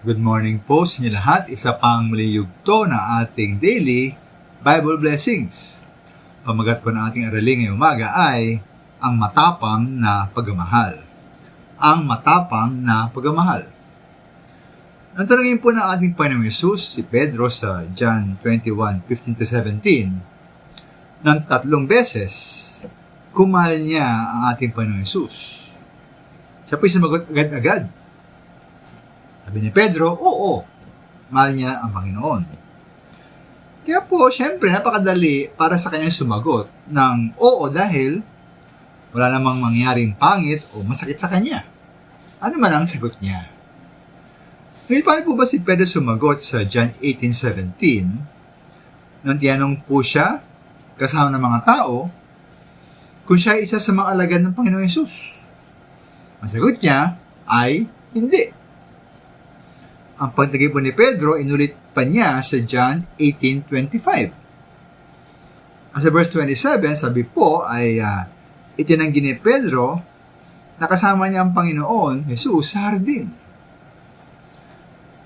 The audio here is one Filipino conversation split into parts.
Good morning po sa inyo lahat. Isa pang muli yugto na ating daily Bible Blessings. Pamagat po ng ating aralin ngayong umaga ay ang matapang na pagmamahal. Ang matapang na pagmamahal. Ang tanungin po ng ating Panginoong Hesus, si Pedro sa John 21:15-17, ng 3 beses, kung mahal niya ang ating Panginoong Hesus. Siya po'y sumagot agad-agad. Sabi ni Pedro, oo, mahal niya ang Panginoon. Kaya po, syempre, napakadali para sa kanyang sumagot ng oo dahil wala namang mangyaring pangit o masakit sa kanya. Ano man ang sagot niya? Ngayon, paano po ba si Pedro sumagot sa John 18:17? Nang tinanong po siya, kasama ng mga tao, kung siya ay isa sa mga alagad ng Panginoong Hesus. Ang sagot niya ay hindi. Ang pagtagay po ni Pedro, inulit pa niya sa John 18:25. Sa verse 27, sabi po ay itinanggi ni Pedro na kasama niya ang Panginoon, Jesus, sa hardin.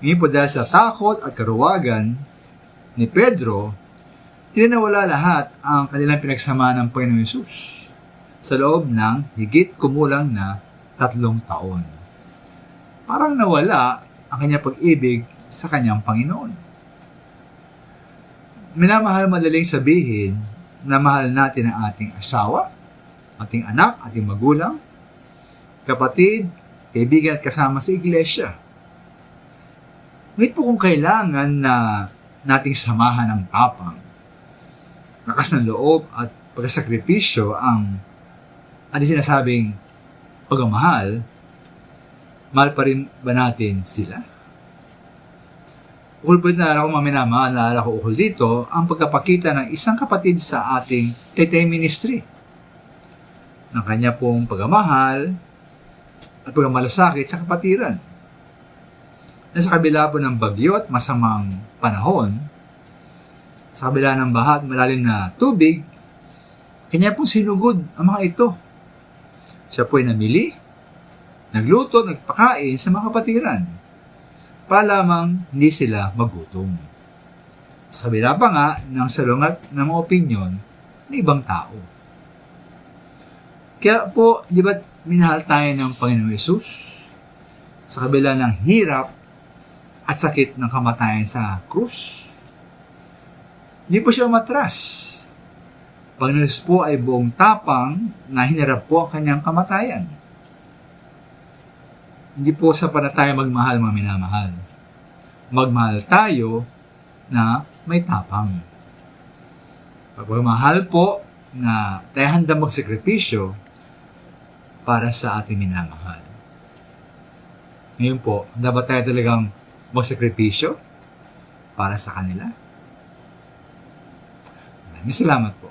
Ngayon po dahil sa takot at karuwagan ni Pedro, tinawala lahat ang kanilang pinagsamahan ng Panginoon Jesus sa loob ng higit kumulang na 3 taon. Parang nawala ang kanyang pag-ibig sa kanyang Panginoon. Minamahal madaling sabihin na mahal natin ang ating asawa, ating anak, ating magulang, kapatid, kaibigan at kasama sa iglesia. Ngunit po kung kailangan na nating samahan ang tapang, lakas ng loob at pagkasakripisyo ang sinasabing pagmamahal, mahal pa rin ba natin sila? Ukol po naalala ko naalala ko ukol dito, ang pagkapakita ng isang kapatid sa ating Tetay Ministry. Ng kanya pong pagmamahal at pagmamalasakit sa kapatiran. Nasa kabila po ng bagyo at masamang panahon, sa kabila ng baha at malalim na tubig, kanya pong sinugod ang mga ito. Siya po ay namili, nagluto, nagpakain sa mga kapatiran para lamang hindi sila magutom. Sa kabila pa nga ng salungat ng mga opinyon ng ibang tao. Kaya po, di ba minahal tayo ng Panginoong Hesus sa kabila ng hirap at sakit ng kamatayan sa krus? Hindi po siya umatras. Panginoon Hesus po ay buong tapang na hinarap po ang kanyang kamatayan. Hindi po sapat na tayo magmahal, mga minamahal. Magmahal tayo na may tapang. Pagmamahal po na tayo handang magsakripisyo para sa ating minamahal. Ngayon po, dapat tayo talagang magsakripisyo para sa kanila? Maraming salamat po.